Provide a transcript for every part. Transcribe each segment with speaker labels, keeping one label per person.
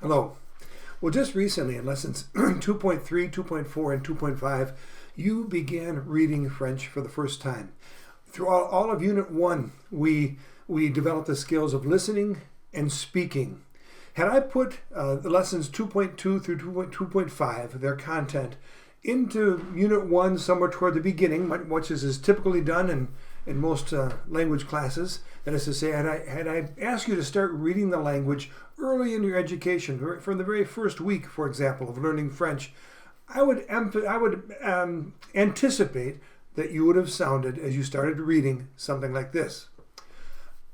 Speaker 1: Hello. Well, just recently in lessons 2.3, 2.4, and 2.5, you began reading French for the first time. Through all of Unit 1, we developed the skills of listening and speaking. Had I put the lessons 2.2 through 2.5, their content, into Unit 1 somewhere toward the beginning, much as is typically done in most language classes, that is to say, had I asked you to start reading the language early in your education, from the very first week, for example, of learning French, I would anticipate that you would have sounded, as you started reading, something like this.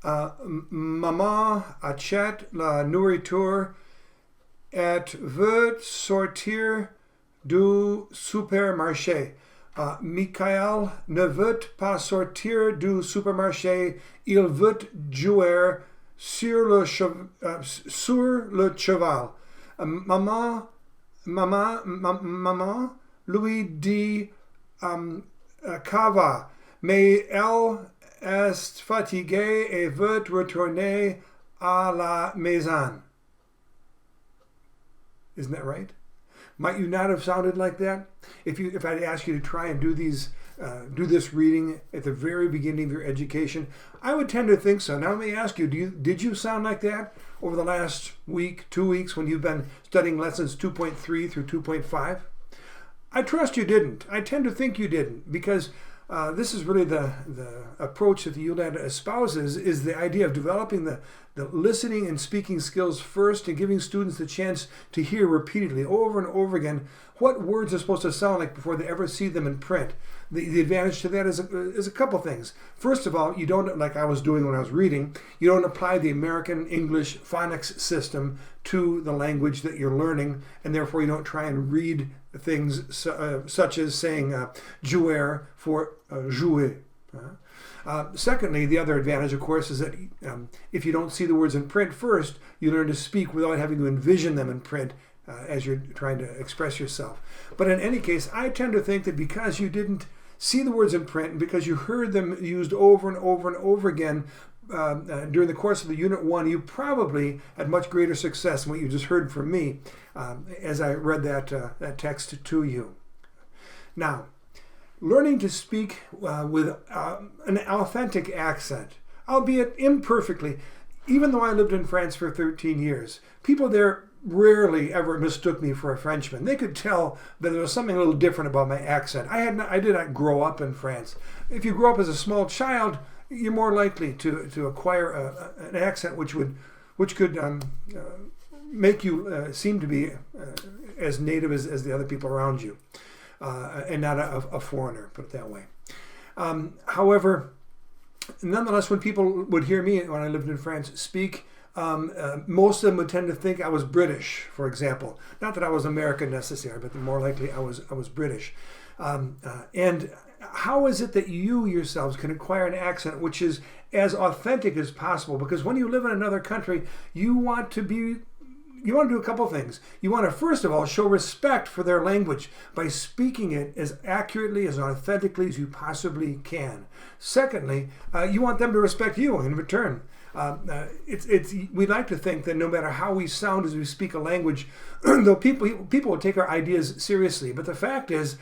Speaker 1: Maman achète la nourriture et veut sortir du supermarché. Michael ne veut pas sortir du supermarché, il veut jouer sur le cheval. Maman lui dit Cava, mais elle est fatiguée et veut retourner à la maison. Isn't that right? Might you not have sounded like that? If I'd asked you to try and do this reading at the very beginning of your education, I would tend to think so. Now let me ask you, did you sound like that over the last week, 2 weeks, when you've been studying lessons 2.3 through 2.5? I trust you didn't. I tend to think you didn't, because this is really the approach that the Ulat espouses, is the idea of developing the listening and speaking skills first, and giving students the chance to hear repeatedly over and over again what words are supposed to sound like before they ever see them in print. The advantage to that is a couple things. First of all, you don't, like I was doing when I was reading, you don't apply the American English phonics system to the language that you're learning, and therefore you don't try and read things such as saying jouer for jouer. Secondly, the other advantage, of course, is that if you don't see the words in print first, you learn to speak without having to envision them in print as you're trying to express yourself. But in any case, I tend to think that because you didn't see the words in print, and because you heard them used over and over and over again during the course of the Unit 1, you probably had much greater success than what you just heard from me as I read that text to you. Now, learning to speak with an authentic accent, albeit imperfectly. Even though I lived in France for 13 years, people there rarely ever mistook me for a Frenchman. They could tell that there was something a little different about my accent. I did not grow up in France. If you grow up as a small child, you're more likely to acquire an accent which could make you seem to be as native as the other people around you. And not a foreigner, put it that way. However, nonetheless, when people would hear me when I lived in France speak, most of them would tend to think I was British, for example. Not that I was American necessarily, but more likely I was British. And how is it that you yourselves can acquire an accent which is as authentic as possible? Because when you live in another country, you want to do a couple things. You want to, first of all, show respect for their language by speaking it as accurately, as authentically as you possibly can. Secondly, you want them to respect you in return. We like to think that no matter how we sound as we speak a language, though people will take our ideas seriously, but the fact is,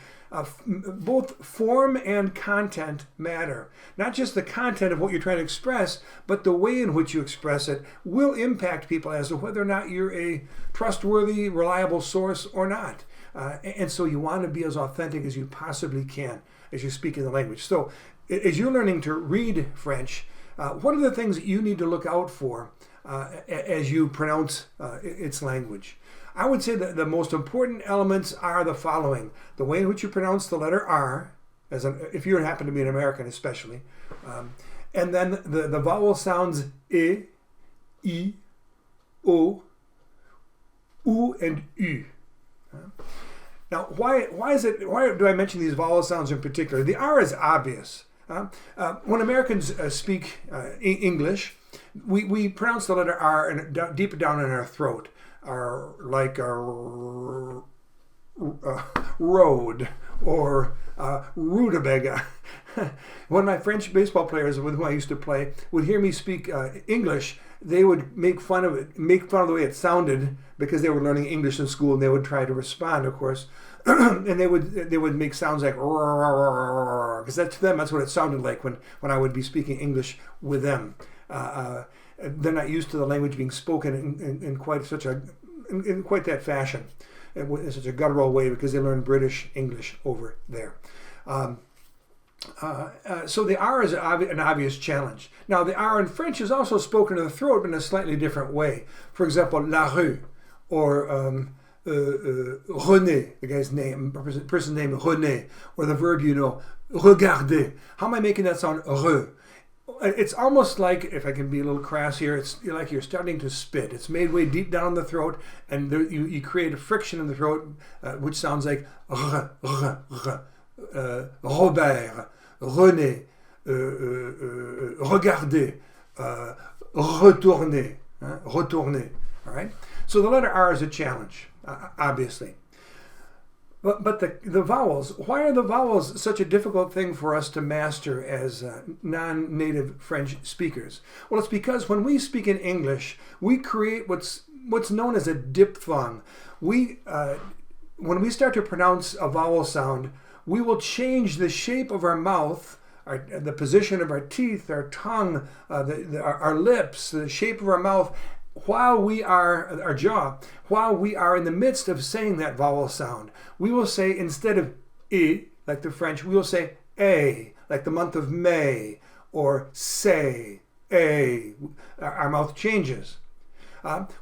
Speaker 1: both form and content matter. Not just the content of what you're trying to express, but the way in which you express it will impact people as to whether or not you're a trustworthy, reliable source or not. And so you want to be as authentic as you possibly can as you're speaking the language. So as you're learning to read French, what are the things that you need to look out for as you pronounce its language? I would say that the most important elements are the following. The way in which you pronounce the letter R, if you happen to be an American especially, and then the vowel sounds E, I, O, U, and U. Now, why do I mention these vowel sounds in particular? The R is obvious. When Americans speak English, we pronounce the letter R deep down in our throat, like a road or rutabaga. One of my French baseball players with whom I used to play would hear me speak English. they would make fun of it, make fun of the way it sounded because they were learning English in school, and they would try to respond, of course, and they would make sounds like because to them that's what it sounded like when I would be speaking English with them. They're not used to the language being spoken in quite that fashion, in such a guttural way, because they learn British English over there. So the R is an obvious challenge. Now the R in French is also spoken in the throat, but in a slightly different way. For example, la rue, or René, the guy's name, person's name René, or the verb, regarder. How am I making that sound? Re. It's almost like, if I can be a little crass here, it's like you're starting to spit. It's made way deep down in the throat, and you create a friction in the throat, which sounds like Robert, René, regarder, retourner, retourner. All right. So the letter R is a challenge, obviously. But the vowels, why are the vowels such a difficult thing for us to master as non-native French speakers? Well, it's because when we speak in English, we create what's known as a diphthong. When we start to pronounce a vowel sound, we will change the shape of our mouth, the position of our teeth, our tongue, our lips, the shape of our mouth, while we are, our jaw, while we are in the midst of saying that vowel sound. We will say, instead of I, like the French, we will say A, like the month of May, or say, A. Our mouth changes.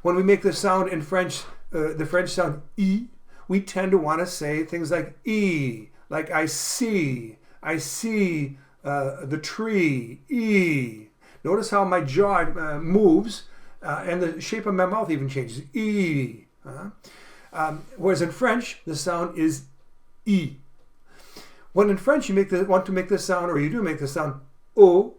Speaker 1: When we make the sound in French, the French sound I, we tend to want to say things like E, like I see the tree, E. Notice how my jaw moves, and the shape of my mouth even changes, E. Whereas in French, the sound is I. When in French you want to make the sound, or you do make the sound O,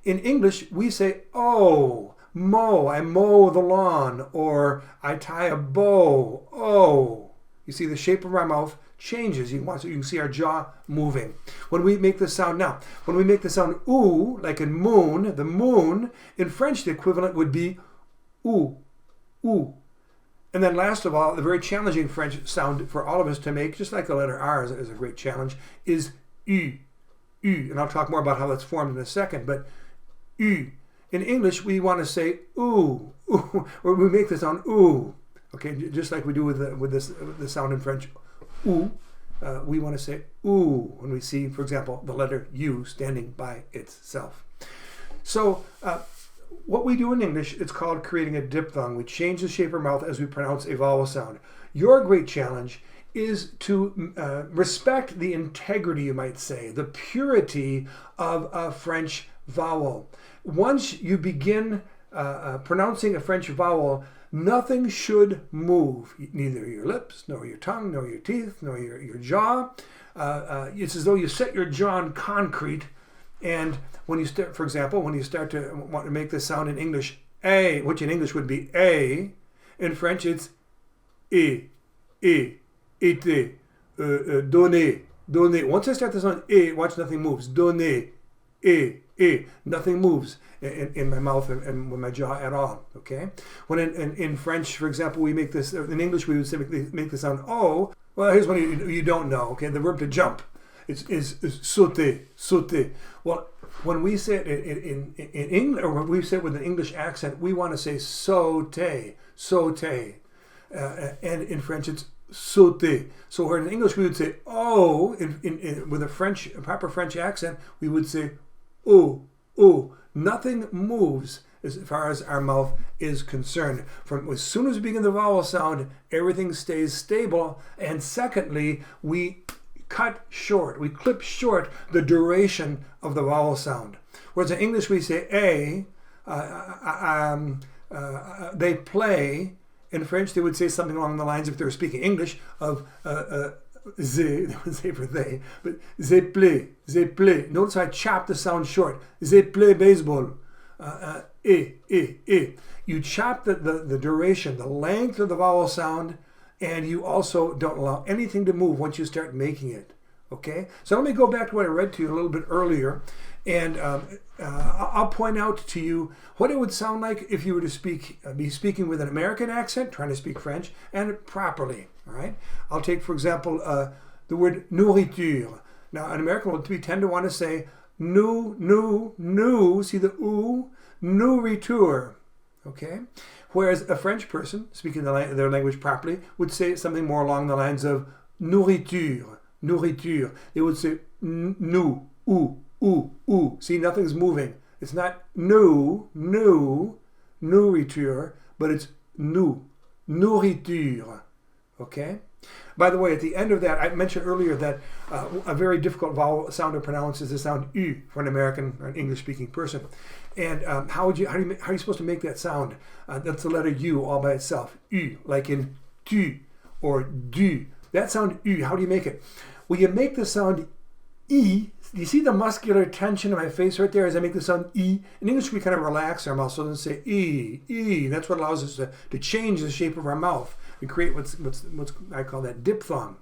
Speaker 1: in English we say O. Mow, I mow the lawn, or I tie a bow, O. You see the shape of our mouth changes. You can see our jaw moving. When we make the sound oo, like in moon, the moon, in French the equivalent would be oo, oo. And then last of all, the very challenging French sound for all of us to make, just like the letter R is a great challenge, is U, U. And I'll talk more about how that's formed in a second, but U. In English, we want to say ooh, ooh, or we make the sound ooh. Okay, just like we do with the sound in French, ooh. We want to say ooh when we see, for example, the letter U standing by itself. So what we do in English, it's called creating a diphthong. We change the shape of our mouth as we pronounce a vowel sound. Your great challenge is to respect the integrity, you might say, the purity of a French vowel. Once you begin pronouncing a French vowel, nothing should move, neither your lips, nor your tongue, nor your teeth, nor your jaw. It's as though you set your jaw on concrete, and when you start, for example, when you start to want to make this sound in English, A, which in English would be A, in French it's E, été, donner, donner. Once I start the sound E, watch, nothing moves. Donner, nothing moves in my mouth and with my jaw at all. Okay. When in French, for example, we make this, in English we would say make the sound O. Well, here's one you don't know. Okay, the verb to jump is sauter, sauter. Well, when we say it in English, or when we say it with an English accent, we want to say sauter, sauter, and in French it's sauter. So where in English we would say oh, with a proper French accent, we would say oh, oh. Nothing moves as far as our mouth is concerned. From as soon as we begin the vowel sound, everything stays stable. And secondly, we clip short the duration of the vowel sound. Whereas in English we say A, they play. In French they would say something along the lines, if they were speaking English, of they would say for they, but they play. Notice I chopped the sound short. They play baseball. You chop the duration, the length of the vowel sound, and you also don't allow anything to move once you start making it. Okay, so let me go back to what I read to you a little bit earlier, and I'll point out to you what it would sound like if you were to be speaking with an American accent, trying to speak French, and properly. All right, I'll take, for example, the word nourriture. Now, an American we tend to want to say nous, see the ou, nourriture. Okay, whereas a French person speaking their language properly would say something more along the lines of nourriture. They would say nous, ou. See, nothing's moving. It's not nourriture, but it's nourriture. Okay? By the way, at the end of that, I mentioned earlier that a very difficult vowel sound to pronounce is the sound U for an American or an English-speaking person. And how are you supposed to make that sound? That's the letter U all by itself. U, like in tu or du. That sound U, how do you make it? Well, you make the sound E. Do you see the muscular tension in my face right there as I make the sound E? In English, we kind of relax our mouth, so then say E. That's what allows us to change the shape of our mouth and create what's I call that diphthong.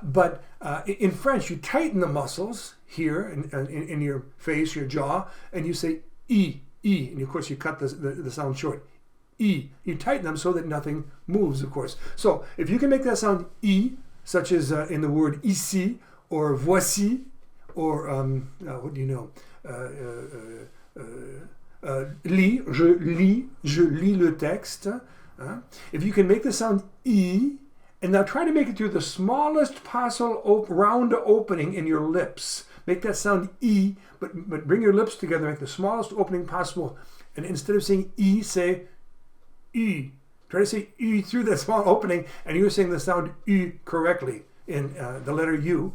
Speaker 1: But in French, you tighten the muscles here in your face, your jaw, and you say E. And of course, you cut the sound short. E. You tighten them so that nothing moves, of course. So if you can make that sound E, such as in the word ici or voici, or what do you know? Je lis le texte. If you can make the sound E, and now try to make it through the smallest possible round opening in your lips. Make that sound E, but bring your lips together, make the smallest opening possible. And instead of saying E, say U. Try to say U through that small opening, and you're saying the sound U correctly in the letter U,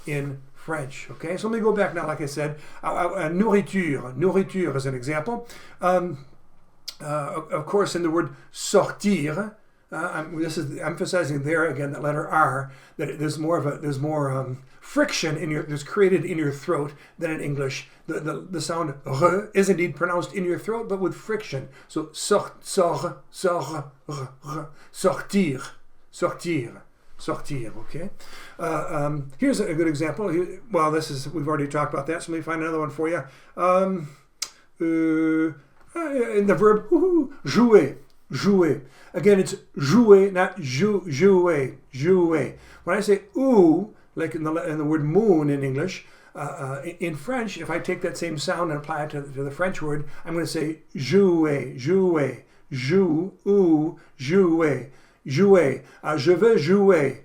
Speaker 1: in French. Okay, so let me go back now. Like I said, nourriture is an example. Of course, in the word sortir, this is emphasizing there again that letter R, that there's more friction there's created in your throat than in English. The sound r is indeed pronounced in your throat, but with friction. So sortir. Okay. Here's a good example. Well, we've already talked about that, so let me find another one for you. In the verb jouer. Again, it's jouer, not jouer. When I say ou, like in the word moon in English, in French, if I take that same sound and apply it to the French word, I'm going to say jouer. Joue, ou, jouer. Jouer. Je veux jouer.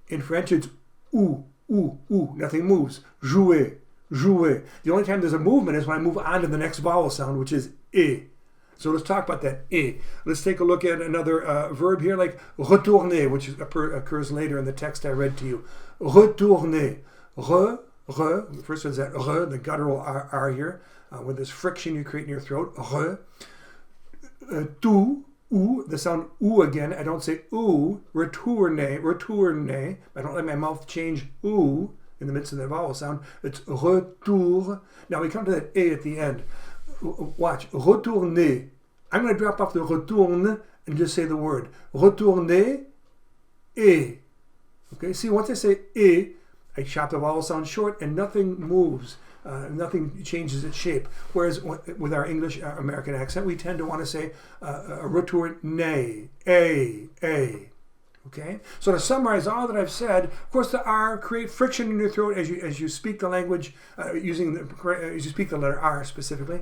Speaker 1: In French, it's ou. Nothing moves. Jouer. The only time there's a movement is when I move on to the next vowel sound, which is e. So let's talk about that e. Let's take a look at another verb here, like retourner, which occurs later in the text I read to you. Retourner. First one's that the guttural R here, with this friction you create in your throat. Tu. Ou, the sound ou again. I don't say ou, retourner. I don't let my mouth change ou in the midst of the vowel sound. It's retour. Now we come to that a at the end. Watch, retourner. I'm going to drop off the retourne and just say the word. Retourner, et. Okay, see, once I say et, I chop the vowel sound short and nothing moves. Nothing changes its shape. Whereas with our English American accent, we tend to want to say retourner, a. Okay. So to summarize all that I've said, of course, the R create friction in your throat as you speak the language as you speak the letter R specifically.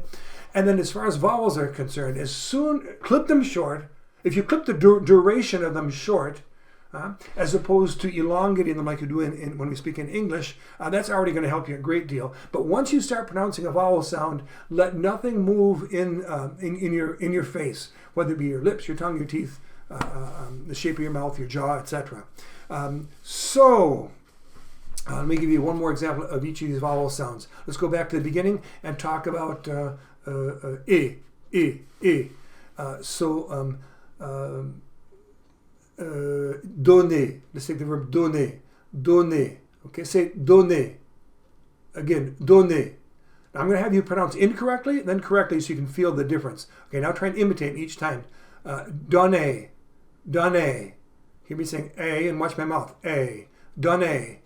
Speaker 1: And then as far as vowels are concerned, clip them short. If you clip the duration of them short, as opposed to elongating them like you do when we speak in English, that's already going to help you a great deal. But once you start pronouncing a vowel sound, let nothing move in your face, whether it be your lips, your tongue, your teeth, the shape of your mouth, your jaw, etc. So let me give you one more example of each of these vowel sounds. Let's go back to the beginning and talk about e. Donner. Let's take the verb donner. Okay, say donner. Again, donner. Now I'm going to have you pronounce incorrectly, then correctly, so you can feel the difference. Okay, now try and imitate each time. Donner. Hear me saying A and watch my mouth. A. Donner.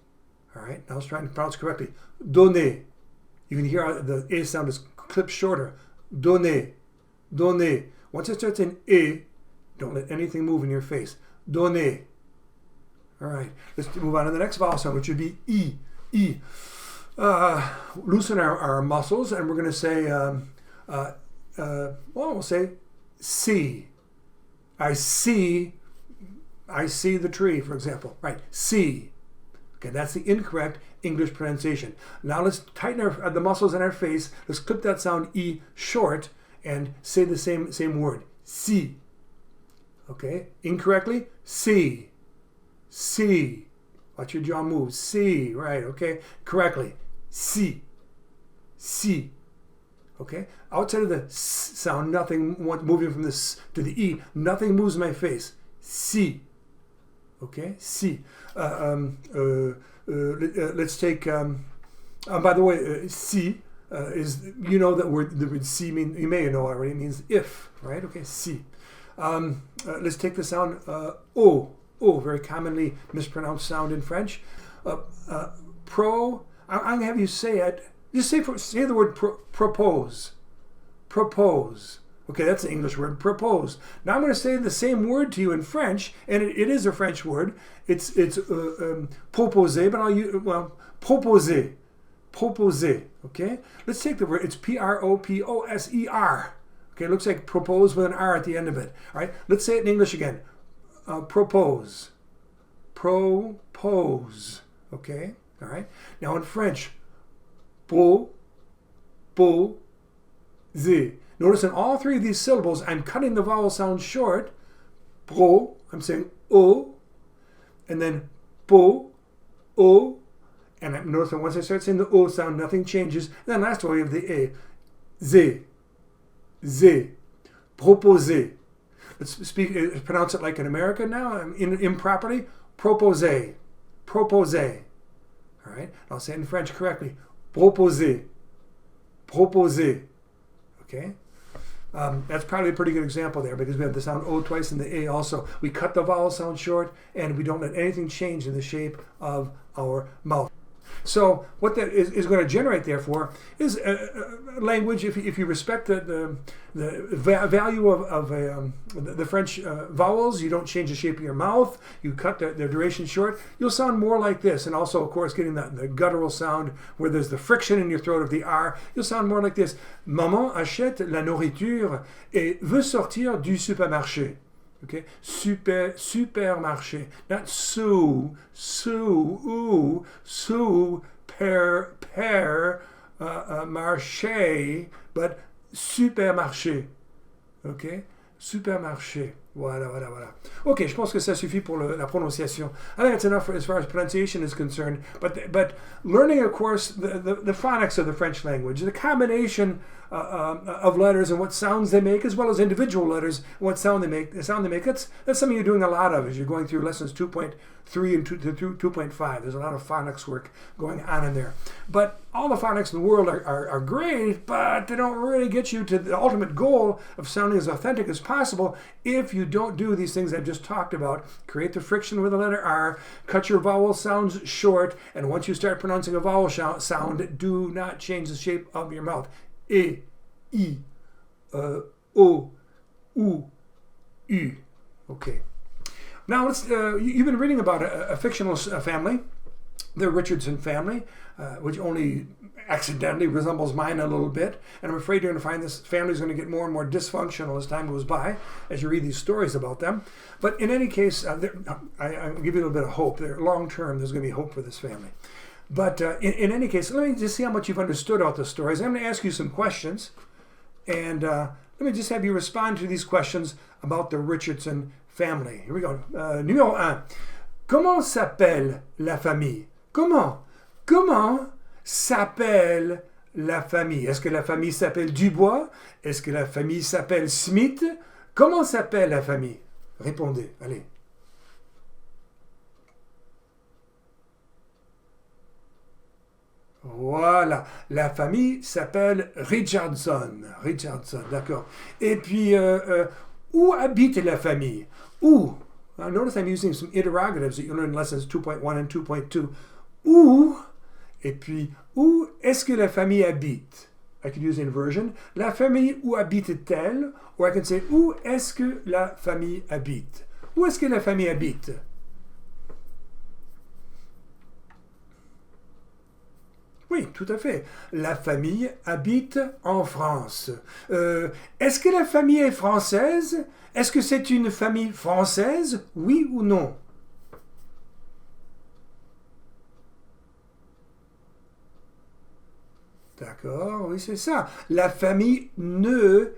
Speaker 1: All right, now let's try and pronounce correctly. Donner. You can hear how the A sound is clipped shorter. Donner. Donner. Once it starts in A, don't let anything move in your face. Donner. All right, let's move on to the next vowel sound, which would be E. E. Loosen our muscles, and we're going to say, we'll say see. I see the tree, for example. Right, see. Okay, that's the incorrect English pronunciation. Now let's tighten the muscles in our face. Let's clip that sound E short and say the same word. See. Okay, incorrectly, see. See. Watch your jaw move. See. Right, okay. Correctly. See. See. Okay? Outside of the S sound, nothing moving from the S to the E. Nothing moves my face. See. Okay? See. Let's take, by the way, see is, you know that word, the word see, you may know already, it means if, right? Okay, see. Let's take the sound O. O, very commonly mispronounced sound in French. I'm going to have you say it. Just say the word propose. Propose. Okay, that's an English word, propose. Now I'm going to say the same word to you in French, and it is a French word. It's proposer, but I'll use, well, proposer. Proposer, okay? Let's take the word, it's P-R-O-P-O-S-E-R. Okay, it looks like propose with an R at the end of it. All right, let's say it in English again. Propose. Propose. Okay? All right? Now in French, po, ze. Notice in all three of these syllables, I'm cutting the vowel sound short. Pro, I'm saying o, and then po, o, and notice that once I start saying the o sound, nothing changes. And then last one, we have the a. Ze. Ze. Proposer. Let's pronounce it like an American now, improperly. Proposer. Proposer. All right? I'll say it in French correctly. Proposer. Proposer. Okay? That's probably a pretty good example there because we have the sound O twice and the A also. We cut the vowel sound short and we don't let anything change in the shape of our mouth. So what that is going to generate, therefore, is a language. If you respect the value of the French vowels, you don't change the shape of your mouth, you cut their duration short, you'll sound more like this. And also, of course, getting the guttural sound where there's the friction in your throat of the R, you'll sound more like this. Maman achète la nourriture et veut sortir du supermarché. Okay, supermarché, not marché, but supermarché. Okay, supermarché. Voilà. Okay, je pense que ça suffit pour la prononciation. I think it's enough as far as pronunciation is concerned. But learning, of course, the phonics of the French language, the combination of letters and what sounds they make, as well as individual letters and what sound they make. That's something you're doing a lot of as you're going through lessons 2.3 and 2.5. There's a lot of phonics work going on in there. But all the phonics in the world are great, but they don't really get you to the ultimate goal of sounding as authentic as possible if you don't do these things I've just talked about. Create the friction with the letter R, cut your vowel sounds short, and once you start pronouncing a vowel sound, do not change the shape of your mouth. E, I, O, U, U. Okay. Now let's. You've been reading about a fictional family, the Richardson family, which only accidentally resembles mine a little bit. And I'm afraid you're going to find this family is going to get more and more dysfunctional as time goes by, as you read these stories about them. But in any case, I'll give you a little bit of hope. Long term, there's going to be hope for this family. But in any case, let me just see how much you've understood about the stories. I'm going to ask you some questions, and let me just have you respond to these questions about the Richardson family. Here we go. Numéro 1. Comment s'appelle la famille? Comment s'appelle la famille? Est-ce que la famille s'appelle Dubois? Est-ce que la famille s'appelle Smith? Comment s'appelle la famille? Répondez, allez. Voilà, la famille s'appelle Richardson. Richardson, d'accord. Et puis, où habite la famille? Où? Notice I'm using some interrogatives that you learn in lessons 2.1 and 2.2. Où, et puis, où est-ce que la famille habite? I could use the inversion. La famille où habite-t-elle? Or I can say, où est-ce que la famille habite? Où est-ce que la famille habite? Oui, tout à fait. La famille habite en France. Est-ce que la famille est française? Est-ce que c'est une famille française? Oui ou non? D'accord, oui, c'est ça. La famille ne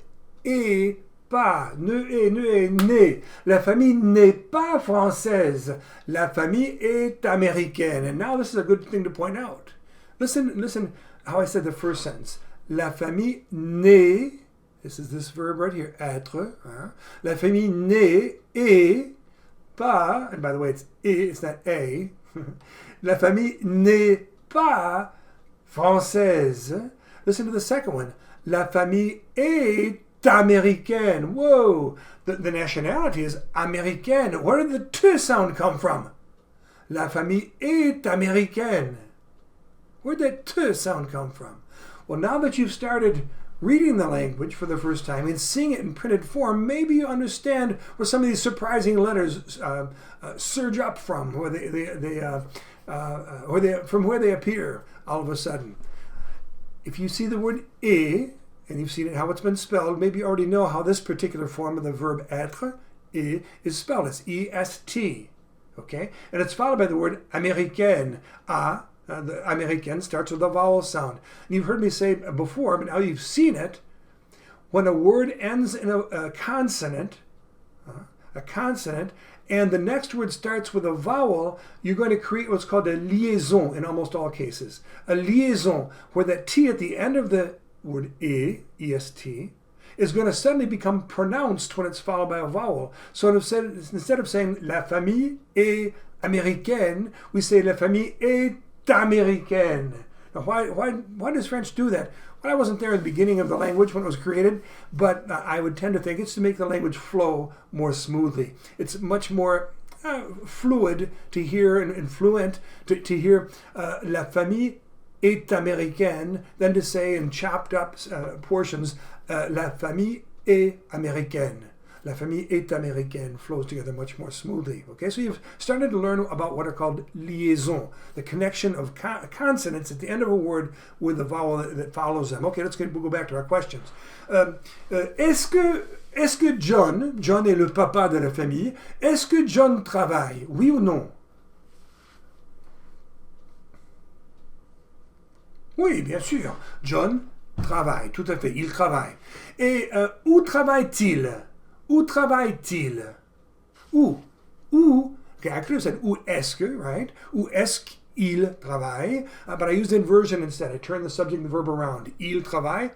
Speaker 1: est pas, ne est née. La famille n'est pas française. La famille est américaine. And now this is a good thing to point out. Listen how I said the first sentence. La famille n'est, this is this verb right here, être. Hein? La famille n'est et pas, and by the way, it's not a. La famille n'est pas française. Listen to the second one. La famille est américaine. Whoa! The nationality is américaine. Where did the T sound come from? La famille est américaine. Where did that T sound come from? Well, now that you've started reading the language for the first time and seeing it in printed form, maybe you understand where some of these surprising letters surge up from, from where they appear all of a sudden. If you see the word et, and you've seen it, how it's been spelled, maybe you already know how this particular form of the verb être et is spelled. It's E-S-T, okay? And it's followed by the word américaine, a. The American starts with a vowel sound. And you've heard me say before, but now you've seen it. When a word ends in a consonant, and the next word starts with a vowel, you're going to create what's called a liaison in almost all cases. A liaison where that T at the end of the word E-S-T, is going to suddenly become pronounced when it's followed by a vowel. So instead of saying la famille est américaine, we say la famille est américaine. Now, why does French do that? Well, I wasn't there at the beginning of the language when it was created, but I would tend to think it's to make the language flow more smoothly. It's much more fluid to hear and fluent to hear la famille est américaine than to say in chopped up portions la famille est américaine. La famille est américaine flows together much more smoothly. Okay, so you've started to learn about what are called liaisons, the connection of consonants at the end of a word with the vowel that follows them. Okay, we'll go back to our questions. Est-ce que John est le papa de la famille, est-ce que John travaille? Oui ou non? Oui, bien sûr. John travaille, tout à fait, il travaille. Et où travaille-t-il? Où travaille-t-il? Où? Okay, I could have said où est-ce que, right? Où est-ce qu'il travaille? But I used inversion instead. I turned the subject and the verb around. Il travaille.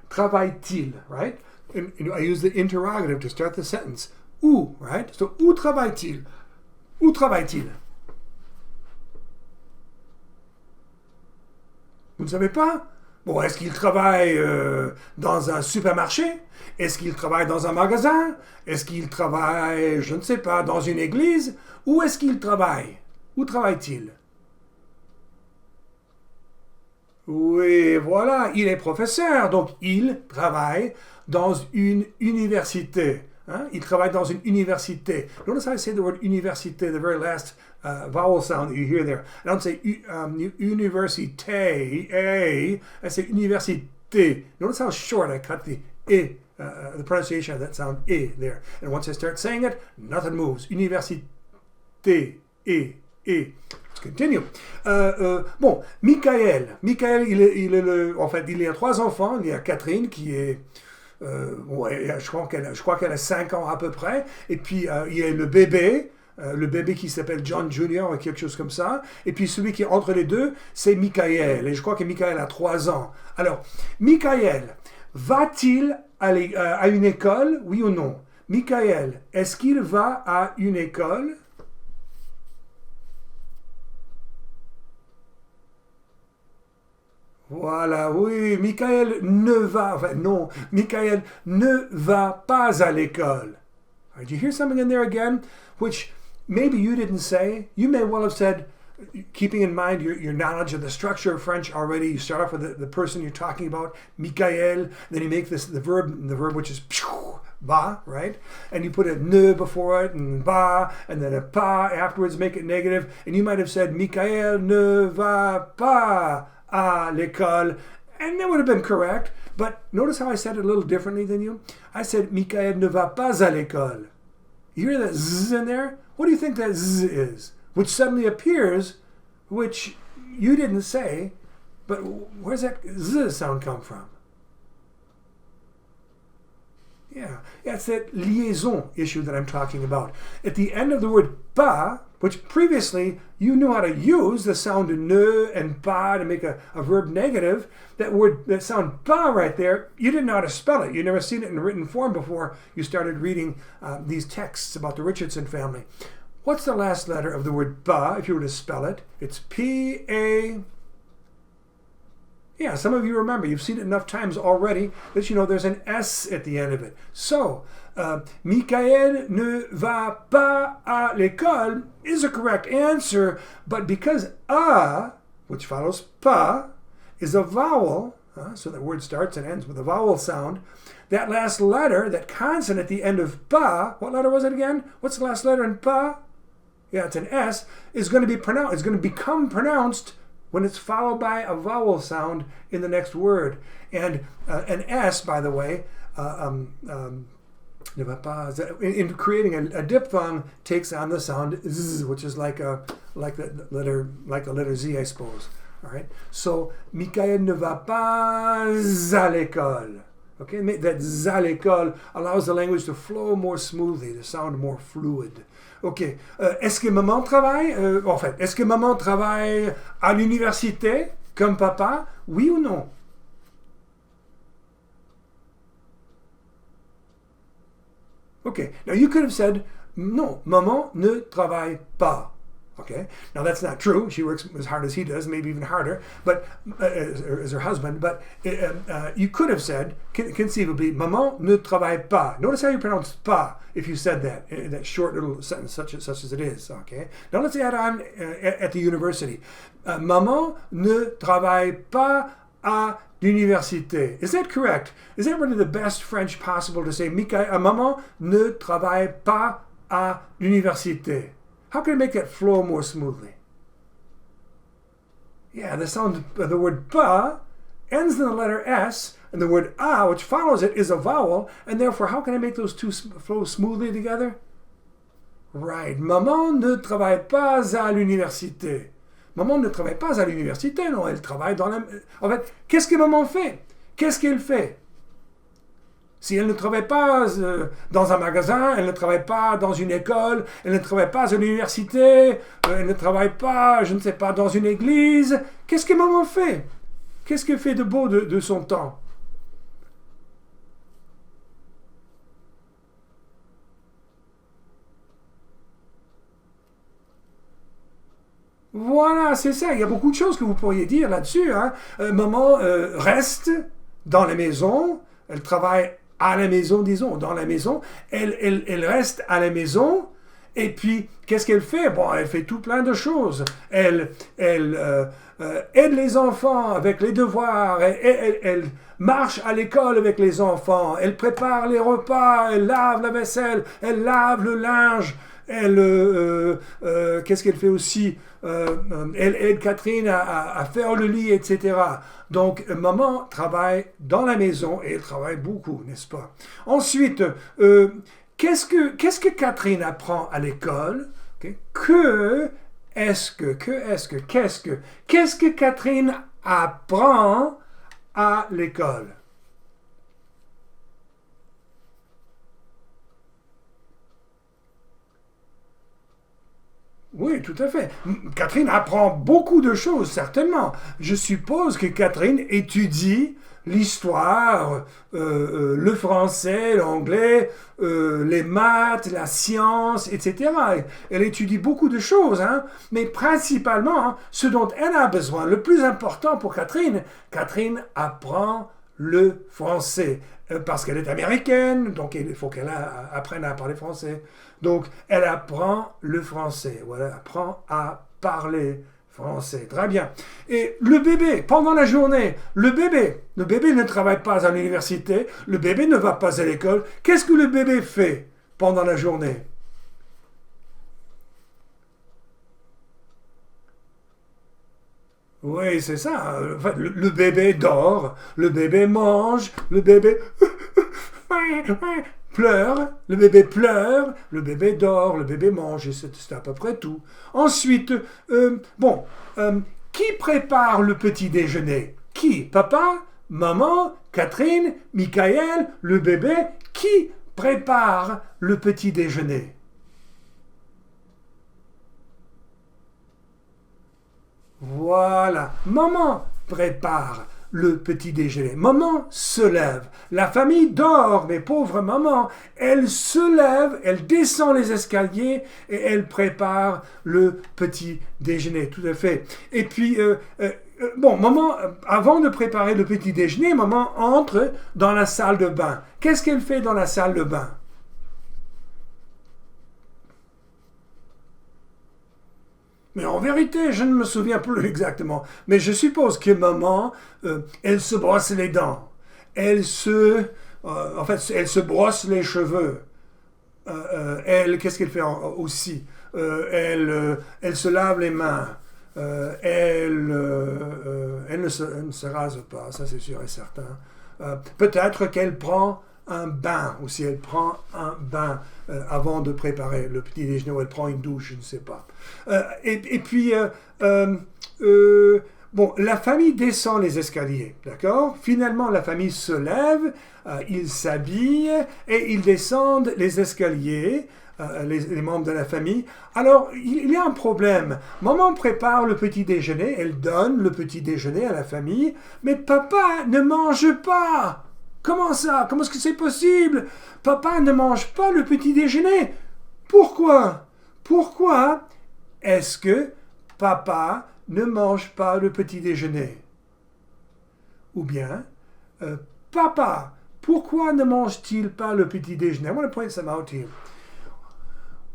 Speaker 1: Travaille-t-il, right? And I use the interrogative to start the sentence. Où, right? So, où travaille-t-il? Où travaille-t-il? Vous ne savez pas? Bon, est-ce qu'il travaille dans un supermarché? Est-ce qu'il travaille dans un magasin? Est-ce qu'il travaille, je ne sais pas, dans une église? Où est-ce qu'il travaille? Où travaille-t-il? Oui, voilà, il est professeur, donc il travaille dans une université. Hein? Il travaille dans une université. Notice how I say the word université, the very last vowel sound that you hear there. I don't say université, I say université. Notice how short I cut the e, the pronunciation of that sound e there. And once I start saying it, nothing moves. Université, e. Let's continue. Bon, Michael, il a 3 enfants. Il y a Catherine qui est... je crois qu'elle a 5 ans à peu près. Et puis, il y a le bébé qui s'appelle John Jr., quelque chose comme ça. Et puis, celui qui est entre les deux, c'est Michael. Et je crois que Michael a 3 ans. Alors, Michael, va-t-il aller à une école, oui ou non? Michael, est-ce qu'il va à une école? Voilà, oui, Michael ne va pas à l'école. Did you hear something in there again, which maybe you didn't say? You may well have said, keeping in mind your knowledge of the structure of French already. You start off with the person you're talking about, Michael, then you make the verb which is va, right? And you put a ne before it, and va, and then a pas afterwards, make it negative. And you might have said, Michael ne va pas à l'école, and that would have been correct. But notice how I said it a little differently than you. I said, Michael ne va pas à l'école. You hear that z in there? What do you think that z is? Which suddenly appears, which you didn't say, but where's that z sound come from? Yeah, it's that liaison issue that I'm talking about. At the end of the word pas, which previously you knew how to use the sound ne and pas to make a verb negative, that sound pas right there, you didn't know how to spell it. You'd never seen it in written form before you started reading these texts about the Richardson family. What's the last letter of the word pas, if you were to spell it? It's P-A... Yeah, some of you remember. You've seen it enough times already that you know there's an S at the end of it. So, Michael ne va pas à l'école is a correct answer, but because a, which follows pas, is a vowel, so that word starts and ends with a vowel sound, that last letter, that consonant at the end of pas, what letter was it again? What's the last letter in pas? Yeah, it's an S, is going to be pronounced, is going to become pronounced when it's followed by a vowel sound in the next word. And an S, by the way, in creating a diphthong, takes on the sound z, which is like the letter Z, I suppose. All right. So Michael ne va pas à l'école. Okay, that z à l'école allows the language to flow more smoothly, to sound more fluid. Ok. Est-ce que maman travaille? Est-ce que maman travaille à l'université comme papa? Oui ou non? Okay. Now you could have said, no, maman ne travaille pas. Okay. Now that's not true. She works as hard as he does, maybe even harder, but as her husband. But you could have said, conceivably, maman ne travaille pas. Notice how you pronounce pas if you said that in that short little sentence, such as it is. Okay. Now let's add on at the university. Maman ne travaille pas à l'université. Is that correct? Is that really the best French possible to say? Maman ne travaille pas à l'université. How can I make that flow more smoothly? Yeah, the sound of the word pas ends in the letter S, and the word a, which follows it, is a vowel, and therefore, how can I make those two flow smoothly together? Right. Maman ne travaille pas à l'université. Maman ne travaille pas à l'université, non, elle travaille dans la... En fait, qu'est-ce que maman fait? Qu'est-ce qu'elle fait? Si elle ne travaille pas dans un magasin, elle ne travaille pas dans une école, elle ne travaille pas à l'université, elle ne travaille pas, je ne sais pas, dans une église, qu'est-ce que maman fait? Qu'est-ce qu'elle fait de beau de son temps? Voilà, c'est ça. Il y a beaucoup de choses que vous pourriez dire là-dessus. Hein. Maman reste dans la maison, elle travaille à la maison, disons, dans la maison, elle reste à la maison, et puis, qu'est-ce qu'elle fait? Bon, elle fait tout plein de choses. Elle aide les enfants avec les devoirs, elle marche à l'école avec les enfants, elle prépare les repas, elle lave la vaisselle, elle lave le linge, qu'est-ce qu'elle fait aussi? Elle aide Catherine à faire le lit, etc. Donc, maman travaille dans la maison et elle travaille beaucoup, n'est-ce pas? Ensuite, qu'est-ce que Catherine apprend à l'école? Okay. Qu'est-ce que Catherine apprend à l'école? Oui, tout à fait. Catherine apprend beaucoup de choses, certainement. Je suppose que Catherine étudie l'histoire, le français, l'anglais, les maths, la science, etc. Elle étudie beaucoup de choses, hein, mais principalement, ce dont elle a besoin, le plus important pour Catherine, Catherine apprend le français. Parce qu'elle est américaine, donc il faut qu'elle apprenne à parler français. Donc, elle apprend le français. Voilà, elle apprend à parler français. Très bien. Et le bébé, pendant la journée, le bébé ne travaille pas à l'université, le bébé ne va pas à l'école. Qu'est-ce que le bébé fait pendant la journée? Oui, c'est ça. Enfin, le bébé dort, le bébé mange, le bébé pleure, le bébé dort, le bébé mange, et c'est à peu près tout. Ensuite, qui prépare le petit déjeuner? Qui? Papa? Maman? Catherine? Michael? Le bébé? Qui prépare le petit déjeuner? Voilà, maman prépare le petit déjeuner. Maman se lève. La famille dort, mais pauvre maman, elle se lève, elle descend les escaliers et elle prépare le petit déjeuner. Tout à fait. Et puis, maman, avant de préparer le petit déjeuner, maman entre dans la salle de bain. Qu'est-ce qu'elle fait dans la salle de bain? Mais en vérité, je ne me souviens plus exactement. Mais je suppose que maman, elle se brosse les dents. Elle se brosse les cheveux. Qu'est-ce qu'elle fait aussi? Elle se lave les mains. Elle ne se rase pas, ça c'est sûr et certain. Peut-être qu'elle prend un bain, ou si elle prend un bain avant de préparer le petit déjeuner, ou elle prend une douche, je ne sais pas. La famille descend les escaliers, d'accord? Finalement, la famille se lève, ils s'habillent et ils descendent les escaliers, les membres de la famille. Alors, il y a un problème. Maman prépare le petit déjeuner, elle donne le petit déjeuner à la famille, mais papa ne mange pas. Comment ça? Comment est-ce que c'est possible? Papa ne mange pas le petit déjeuner. Pourquoi? Pourquoi est-ce que papa ne mange pas le petit déjeuner? Ou bien, papa, pourquoi ne mange-t-il pas le petit déjeuner? I want to point some out to you.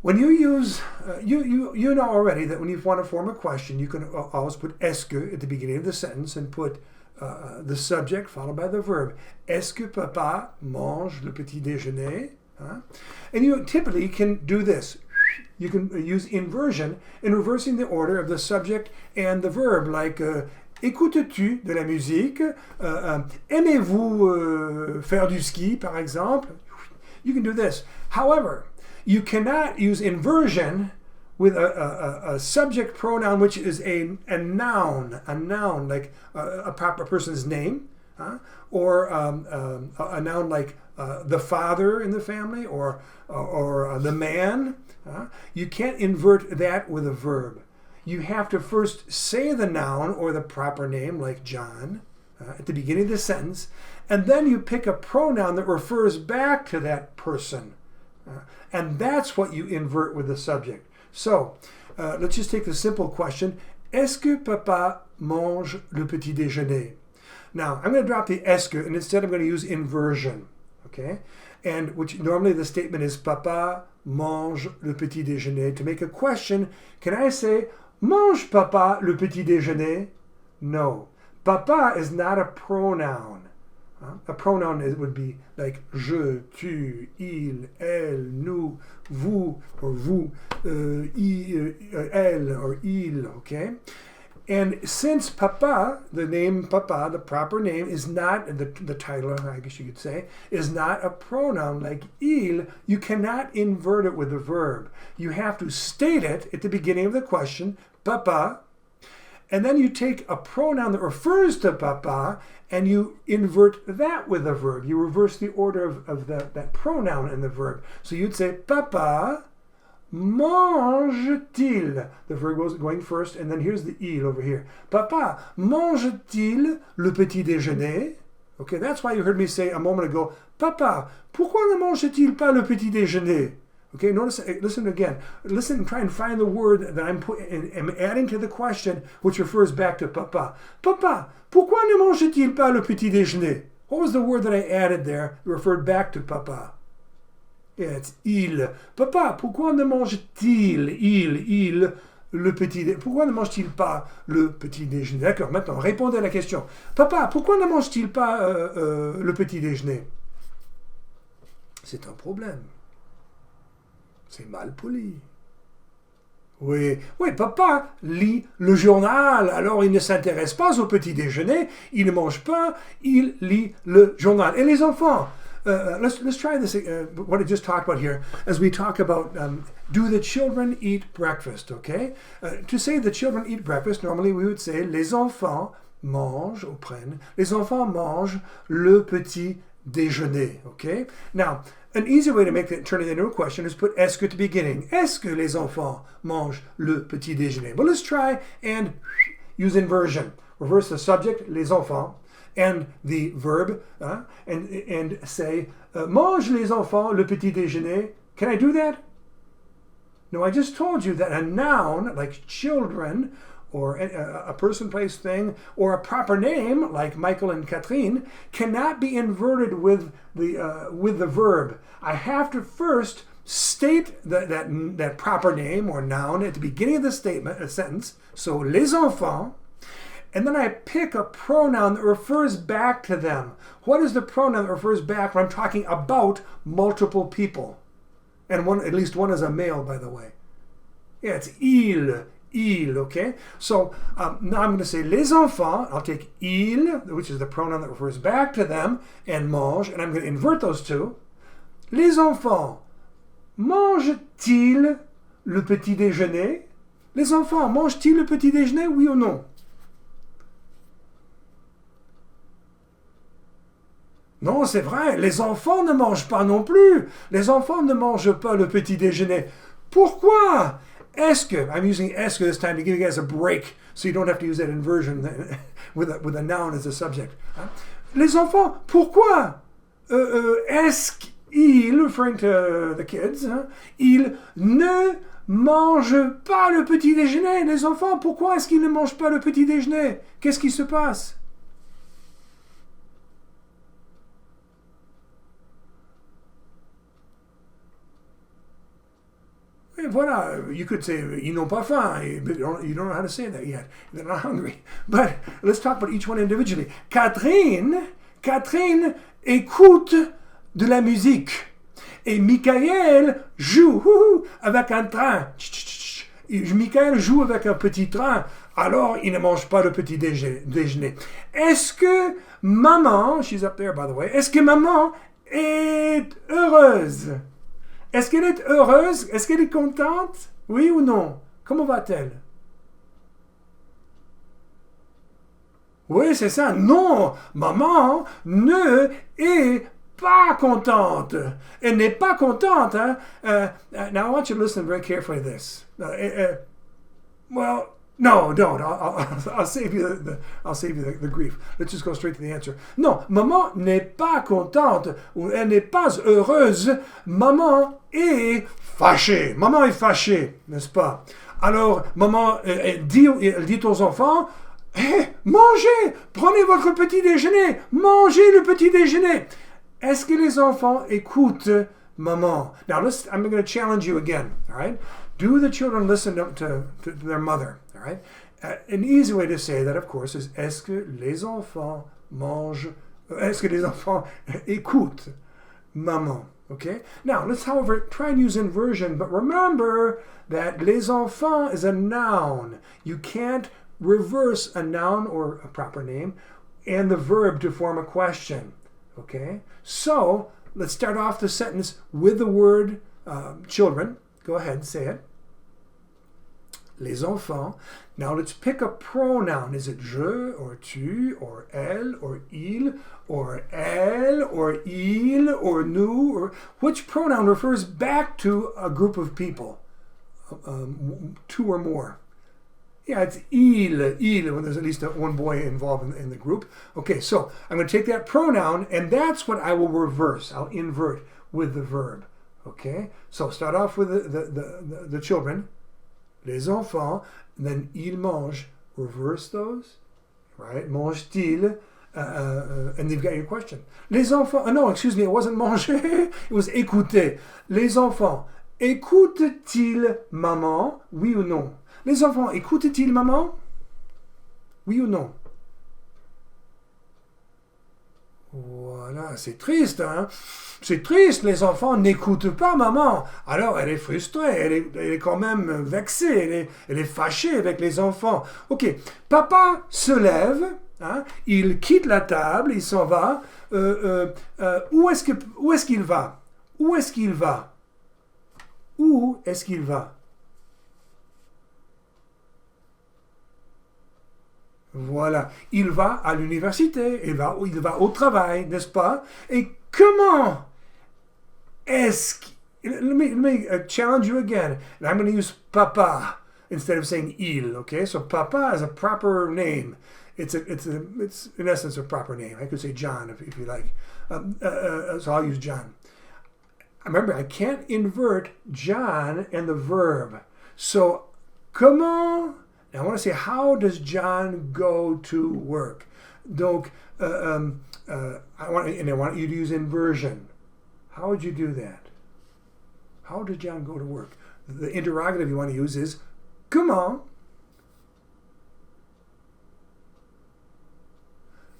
Speaker 1: When you use, you know already that when you want to form a question, you can always put est-ce que at the beginning of the sentence and put the subject followed by the verb. Est-ce que papa mange le petit déjeuner? Huh? And you typically can do this. You can use inversion in reversing the order of the subject and the verb, like écoutes-tu de la musique? Aimez-vous faire du ski, par exemple? You can do this. However, you cannot use inversion with a subject pronoun which is a noun, like a proper person's name, or a noun like the father in the family, or the man. You can't invert that with a verb. You have to first say the noun or the proper name, like John, at the beginning of the sentence, and then you pick a pronoun that refers back to that person. And that's what you invert with the subject. So, let's just take the simple question. Est-ce que papa mange le petit déjeuner? Now, I'm going to drop the est que, and instead I'm going to use inversion. Okay? And which normally the statement is papa mange le petit déjeuner. To make a question, can I say, mange papa le petit déjeuner? No. Papa is not a pronoun. A pronoun would be like je, tu, il, elle, nous, vous, or vous, elle, or il, okay? And since papa, the name papa, the proper name, is not, the title, I guess you could say, is not a pronoun like il, you cannot invert it with the verb. You have to state it at the beginning of the question, papa, and then you take a pronoun that refers to papa and you invert that with a verb. You reverse the order of that pronoun in the verb. So you'd say, papa mange-t-il? The verb goes going first, and then here's the il over here. Papa mange-t-il le petit déjeuner? Okay, that's why you heard me say a moment ago, papa, pourquoi ne mange-t-il pas le petit déjeuner? Okay, notice, listen again. Listen and try and find the word that I'm adding to the question, which refers back to papa. Papa, pourquoi ne mange-t-il pas le petit déjeuner? What was the word that I added there that referred back to papa? Yeah, it's il. Papa, pourquoi ne mange-t-il, il, le petit déjeuner? Pourquoi ne mange-t-il pas le petit déjeuner? D'accord, maintenant, répondez à la question. Papa, pourquoi ne mange-t-il pas le petit déjeuner? C'est un problème. C'est mal poli. Oui, papa lit le journal, alors il ne s'intéresse pas au petit déjeuner, il ne mange pas, il lit le journal. Et les enfants, let's try this, what I just talked about here, as we talk about, do the children eat breakfast, okay? To say the children eat breakfast, normally we would say, les enfants mangent, ou prennent, les enfants mangent le petit déjeuner, okay? Now, an easy way to make that turn it into a question is put est-ce que at the beginning. Est-ce que les enfants mangent le petit déjeuner? But let's try and use inversion. Reverse the subject, les enfants, and the verb, and say, mange les enfants le petit déjeuner. Can I do that? No, I just told you that a noun, like children, or a person, place, thing, or a proper name like Michael and Catherine cannot be inverted with the verb. I have to first state that proper name or noun at the beginning of the statement, a sentence. So les enfants, and then I pick a pronoun that refers back to them. What is the pronoun that refers back when I'm talking about multiple people? And at least one is a male, by the way. Yeah, it's il, okay? So now I'm going to say les enfants. I'll take il, which is the pronoun that refers back to them, and mange, and I'm going to invert those two. Les enfants, mangent-ils le petit déjeuner? Les enfants, mangent-ils le petit déjeuner, oui ou non? Non, c'est vrai, les enfants ne mangent pas non plus. Les enfants ne mangent pas le petit déjeuner. Pourquoi? Est-ce que, I'm using est-ce que this time to give you guys a break so you don't have to use that inversion with a noun as a subject. Les enfants, pourquoi est-ce qu'ils, referring to the kids, ils ne mangent pas le petit déjeuner? Les enfants, pourquoi est-ce qu'ils ne mangent pas le petit déjeuner? Qu'est-ce qui se passe? Et voilà, you could say, ils n'ont pas faim. You don't know how to say that yet. They're not hungry. But let's talk about each one individually. Catherine écoute de la musique. Et Michael joue avec un train. Michael joue avec un petit train. Alors, il ne mange pas le petit déjeuner. Est-ce que maman, she's up there by the way, est-ce que maman est heureuse? Est-ce qu'elle est heureuse? Est-ce qu'elle est contente? Oui ou non? Comment va-t-elle? Oui, c'est ça. Non, maman ne est pas contente. Elle n'est pas contente. Now, I want you to listen very carefully to this. Well, no, don't. I'll save you the grief. Let's just go straight to the answer. Non, maman n'est pas contente ou elle n'est pas heureuse. Maman est fâchée. Maman est fâchée, n'est-ce pas? Alors, maman elle dit aux enfants, hey, mangez, prenez votre petit déjeuner, mangez le petit déjeuner. Est-ce que les enfants écoutent maman? Now, I'm going to challenge you again, all right? Do the children listen to their mother? All right. An easy way to say that, of course, is est-ce que les enfants mangent? Est-ce que les enfants écoutent maman? Okay. Now let's, however, try and use inversion. But remember that les enfants is a noun. You can't reverse a noun or a proper name and the verb to form a question. Okay. So let's start off the sentence with the word children. Go ahead, say it. Les enfants. Now let's pick a pronoun. Is it je or tu or elle or il or elle or il or nous? Or which pronoun refers back to a group of people? Two or more. Yeah, it's il, when there's at least one boy involved in the group. Okay, so I'm going to take that pronoun and that's what I will reverse. I'll invert with the verb. Okay, so start off with the children. Les enfants, and then ils mangent. Reverse those, right? Mange-t-il? And you've got your question. Les enfants, no, excuse me, it wasn't manger, it was écouter. Les enfants, écoutent-ils maman? Oui ou non? Les enfants, écoutent-ils maman? Oui ou non? Voilà, c'est triste, hein? C'est triste, les enfants n'écoutent pas maman. Alors, elle est frustrée, elle est quand même vexée, elle est fâchée avec les enfants. Ok, papa se lève, hein? Il quitte la table, il s'en va. Où est-ce qu'il va? Où est-ce qu'il va? Où est-ce qu'il va? Voilà, il va à l'université, il va au travail, n'est-ce pas? Et comment est-ce qu'il... Let me challenge you again. And I'm going to use papa instead of saying il, okay? So papa is a proper name. It's in essence a proper name. I could say John if you like. So I'll use John. Remember, I can't invert John and the verb. So, comment... I want to say, how does John go to work? Donc, I want you to use inversion. How would you do that? How does John go to work? The interrogative you want to use is comment.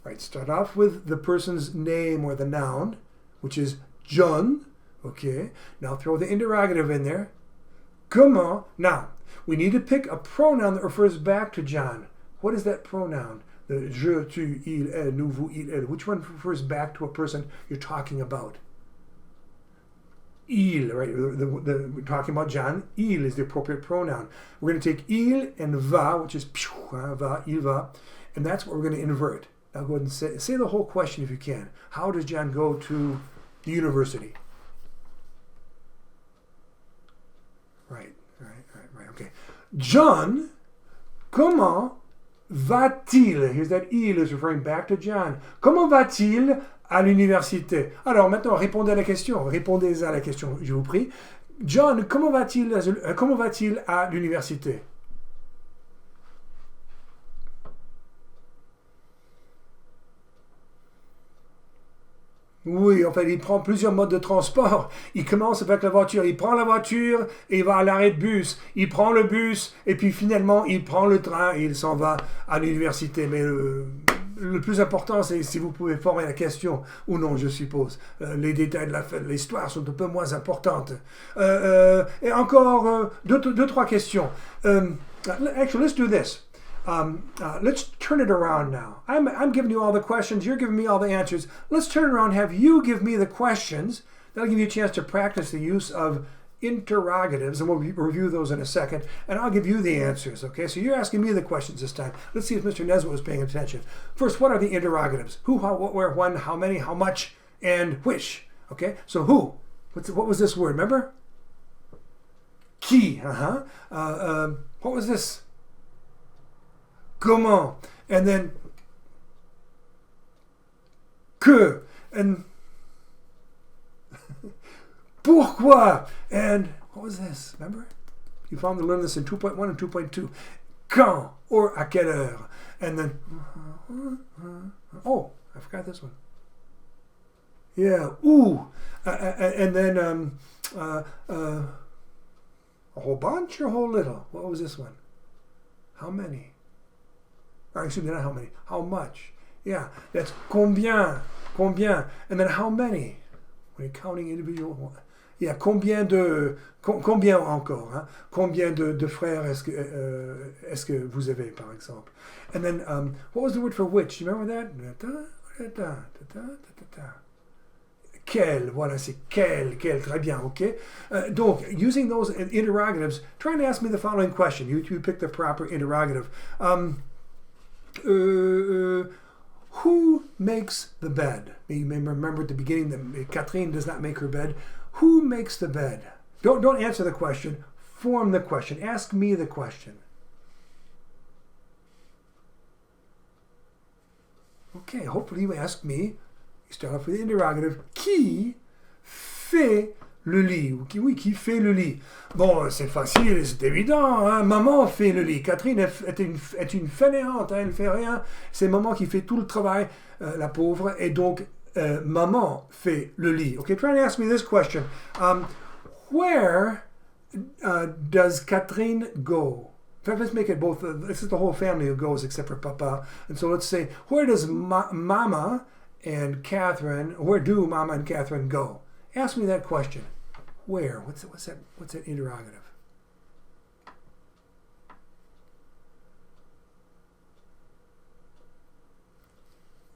Speaker 1: Right, start off with the person's name or the noun, which is John. Okay, now throw the interrogative in there. Comment. Now, we need to pick a pronoun that refers back to John. What is that pronoun? The je, tu, il, elle, nous, vous, il, elle. Which one refers back to a person you're talking about? Il, right? We're talking about John. Il is the appropriate pronoun. We're going to take il and va, which is va, il va, and that's what we're going to invert. Now go ahead and say the whole question if you can. How does John go to the university? Right. Okay. John, comment va-t-il? Here's that il is referring back to John. Comment va-t-il à l'université? Alors maintenant, répondez à la question. Répondez à la question, je vous prie. John, comment va-t-il à l'université? Oui, en fait, il prend plusieurs modes de transport. Il commence avec la voiture. Il prend la voiture et il va à l'arrêt de bus. Il prend le bus et puis finalement, il prend le train et il s'en va à l'université. Mais le plus important, c'est si vous pouvez former la question ou non, je suppose. Les détails de l'histoire sont un peu moins importantes. Et encore deux, trois questions. Actually, let's do this. Let's turn it around now. I'm giving you all the questions. You're giving me all the answers. Let's turn around and have you give me the questions. That'll give you a chance to practice the use of interrogatives, and we'll review those in a second, and I'll give you the answers, okay? So you're asking me the questions this time. Let's see if Mr. Nesbitt was paying attention. First, what are the interrogatives? Who, how, what, where, when, how many, how much, and which, okay? So who? What was this word, remember? Qui, what was this? Comment, and then que, and pourquoi, and what was this? Remember? You found to learn this in 2.1 and 2.2. Quand, or à quelle heure, and then oh, I forgot this one. Yeah, où, and then a whole bunch or a whole little. What was this one? How many? Or excuse me, not how many. How much? Yeah, that's combien. And then how many? When you're counting individual. Yeah, combien encore. Hein? Combien de frères est-ce que vous avez, par exemple? And then, what was the word for which? You remember that? Quel, voilà, c'est quel, très bien, okay? Donc, using those interrogatives, try and ask me the following question. You pick the proper interrogative. Who makes the bed? You may remember at the beginning that Catherine does not make her bed. Who makes the bed? Don't answer the question. Form the question. Ask me the question. Okay, hopefully you ask me. You start off with the interrogative. Qui fait le lit. Oui, qui fait le lit? Bon, c'est facile, c'est évident. Hein? Maman fait le lit. Catherine est une fainéante, hein? Elle ne fait rien. C'est maman qui fait tout le travail, la pauvre. Et donc, maman fait le lit. Okay, try to ask me this question. Where does Catherine go? In fact, let's make it both. This is the whole family who goes except for Papa. And so let's say, where does Mama and Catherine, where do Mama and Catherine go? Ask me that question. Where? What's that interrogative?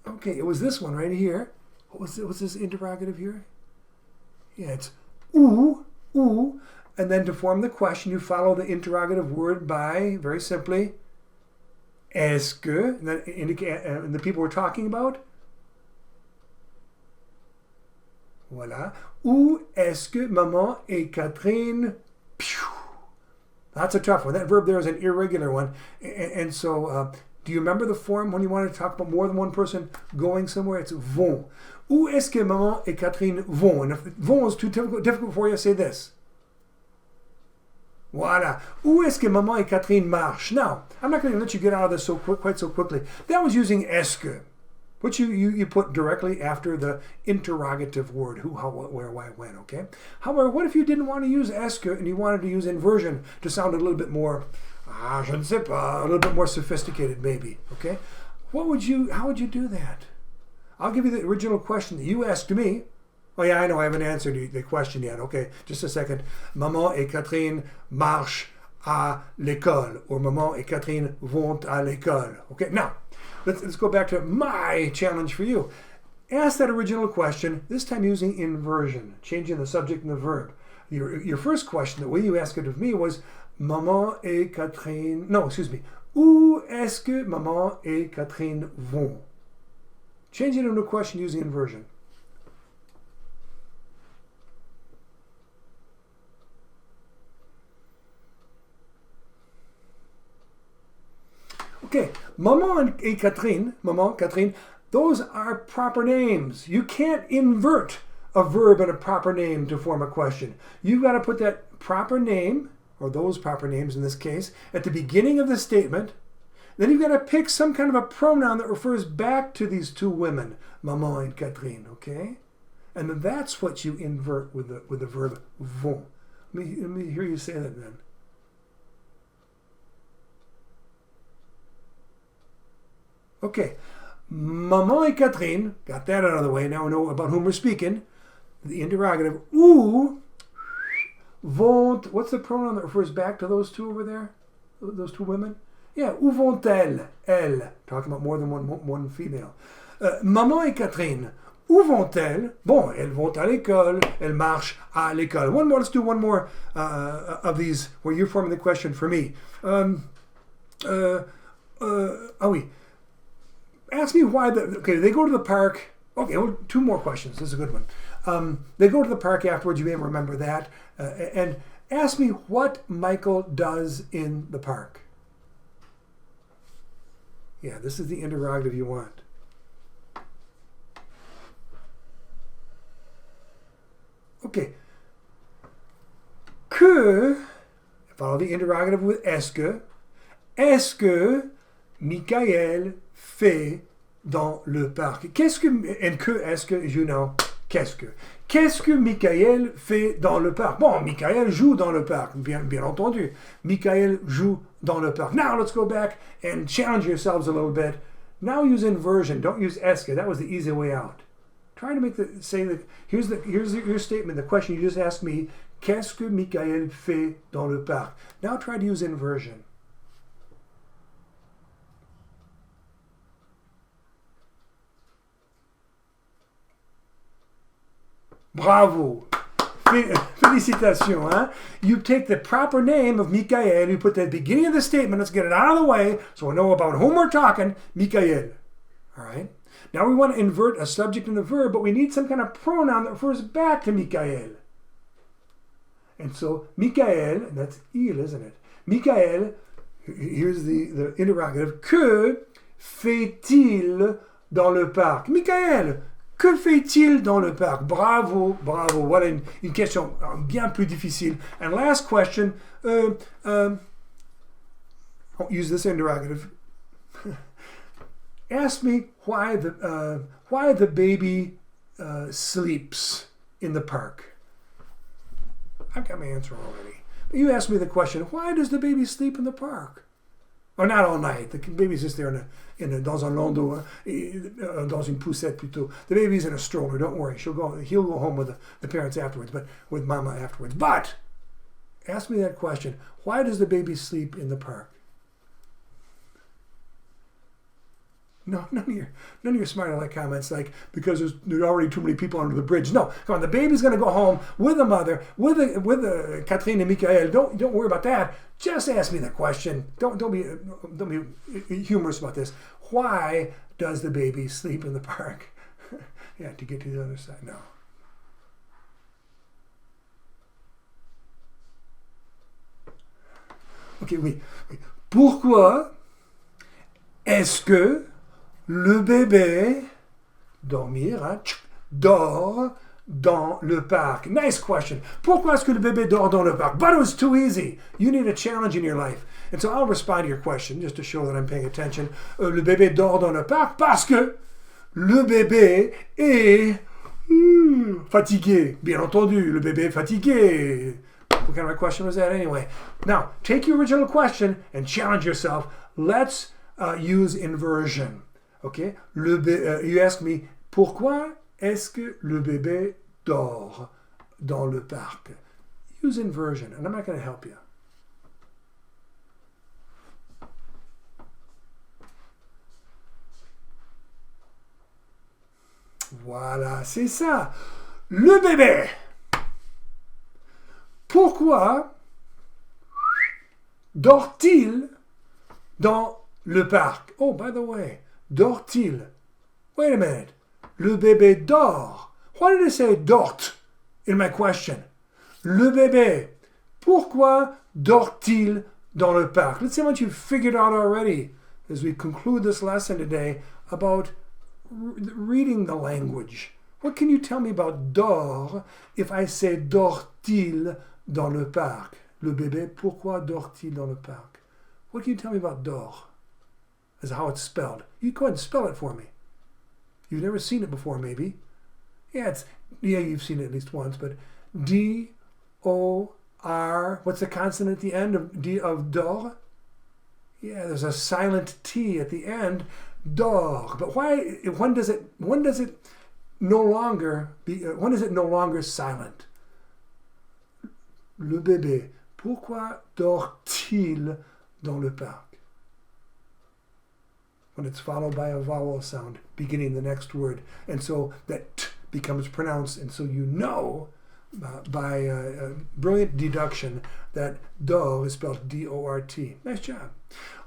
Speaker 1: Okay, it was this one right here. What's this interrogative here? Yeah, it's où, and then to form the question, you follow the interrogative word by, very simply, est-ce que, and then indicate the people we're talking about. Voilà. Où est-ce que maman et Catherine? Pew. That's a tough one. That verb there is an irregular one. And so, do you remember the form when you want to talk about more than one person going somewhere? It's vont. Où est-ce que maman et Catherine vont? And if vont is too difficult for you, say this. Voilà. Où est-ce que maman et Catherine marchent? Now, I'm not going to let you get out of this quite so quickly. That was using est-ce que, which you put directly after the interrogative word, who, how, what, where, why, when, okay? However, what if you didn't want to use est-ce que and you wanted to use inversion to sound a little bit more, je ne sais pas, a little bit more sophisticated maybe, okay? How would you do that? I'll give you the original question that you asked me. Oh yeah, I know, I haven't answered the question yet. Okay, just a second. Maman et Catherine marchent à l'école, or Maman et Catherine vont à l'école. Okay, now, let's go back to my challenge for you. Ask that original question, this time using inversion, changing the subject and the verb. Your first question, the way you asked it of me was, Maman et Catherine, no, excuse me, où est-ce que Maman et Catherine vont? Change it into a question using inversion. Okay, Maman et Catherine, those are proper names. You can't invert a verb and a proper name to form a question. You've got to put that proper name, or those proper names in this case, at the beginning of the statement. Then you've got to pick some kind of a pronoun that refers back to these two women, Maman and Catherine, okay? And then that's what you invert with the verb vont. Let me hear you say that then. Okay, Maman et Catherine, got that out of the way, now we know about whom we're speaking. The interrogative, où vont, what's the pronoun that refers back to those two over there? Those two women? Yeah, où vont-elles? Elles, talking about more than one female. Maman et Catherine, où vont-elles? Bon, elles vont à l'école, elles marchent à l'école. One more, let's do one more of these where you're forming the question for me. Ah oui. Ask me why they go to the park. Okay, well, two more questions. This is a good one. They go to the park afterwards. You may remember that. And ask me what Michael does in the park. Yeah, this is the interrogative you want. Okay. Que, follow the interrogative with est-ce que Michael fait dans le parc? Qu'est-ce que, and que, est-ce que, you know, qu'est-ce que Michael fait dans le parc? Bon, Michael joue dans le parc, bien entendu. Michael joue dans le parc. Now let's go back and challenge yourselves a little bit. Now use inversion. Don't use est-ce que. That was the easy way out. Try to say that. Here's your statement. The question you just asked me. Qu'est-ce que Michael fait dans le parc? Now try to use inversion. Bravo! Félicitations, hein? You take the proper name of Michael, you put that at the beginning of the statement, let's get it out of the way so we know about whom we're talking, Michael. All right? Now we want to invert a subject and a verb, but we need some kind of pronoun that refers back to Michael. And so Michael, and that's il, isn't it? Michael, here's the interrogative, que fait-il dans le parc? Michael, Que fait-il dans le parc? Bravo, bravo. Voilà une question bien plus difficile. And last question, I'll use this interrogative. Ask me why the baby sleeps in the park. I've got my answer already. But you asked me the question, why does the baby sleep in the park? Or not all night. The baby's just there dans un landau, dans une poussette plutôt. The baby's in a stroller. Don't worry. He'll go home with the parents afterwards, but with mama afterwards. But ask me that question. Why does the baby sleep in the park? No, none of your smart aleck comments like because there's already too many people under the bridge. No, come on. The baby's going to go home with a mother, with Catherine and Michael. Don't worry about that. Just ask me the question. Don't be humorous about this. Why does the baby sleep in the park? Yeah, to get to the other side. No. Okay, oui. Pourquoi est-ce que le bébé dort dans le parc? Nice question. Pourquoi est-ce que le bébé dort dans le parc? But it was too easy. You need a challenge in your life. And so I'll respond to your question just to show that I'm paying attention. Le bébé dort dans le parc parce que le bébé est fatigué. Bien entendu, le bébé est fatigué. What kind of a question was that anyway? Now, take your original question and challenge yourself. Let's use inversion. Okay? You ask me, pourquoi est-ce que le bébé dort dans le parc? Use inversion, and I'm not going to help you. Voilà, c'est ça. Le bébé. Pourquoi dort-il dans le parc? Oh, by the way, dort-il? Wait a minute. Le bébé dort. Why did I say dort in my question? Le bébé. Pourquoi dort-il dans le parc? Let's see what you've figured out already as we conclude this lesson today about reading the language. What can you tell me about dort if I say dort-il dans le parc? Le bébé, pourquoi dort-il dans le parc? What can you tell me about dort? As how it's spelled. You go ahead and spell it for me. You've never seen it before, maybe. Yeah, you've seen it at least once, but D-O-R, what's the consonant at the end of dort? Yeah, there's a silent T at the end, dort. But when is it no longer silent? Le bébé, pourquoi dort-il dans le parc? When it's followed by a vowel sound beginning the next word. And so that t becomes pronounced, and so you know by brilliant deduction that dort is spelled D-O-R-T. Nice job.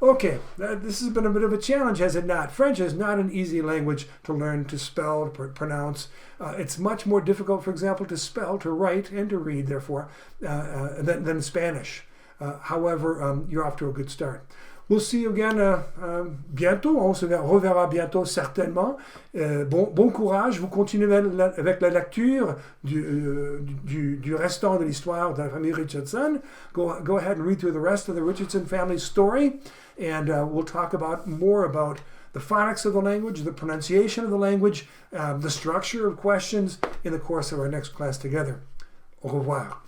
Speaker 1: Okay, this has been a bit of a challenge, has it not? French is not an easy language to learn to spell, to pronounce. It's much more difficult, for example, to spell, to write, and to read, therefore, than Spanish. However, you're off to a good start. We'll see you again bientôt. On se reverra bientôt certainement. Bon courage. Vous continuez avec la lecture du restant de l'histoire de la famille Richardson. Go ahead and read through the rest of the Richardson family story, and we'll talk more about the phonics of the language, the pronunciation of the language, the structure of questions in the course of our next class together. Au revoir.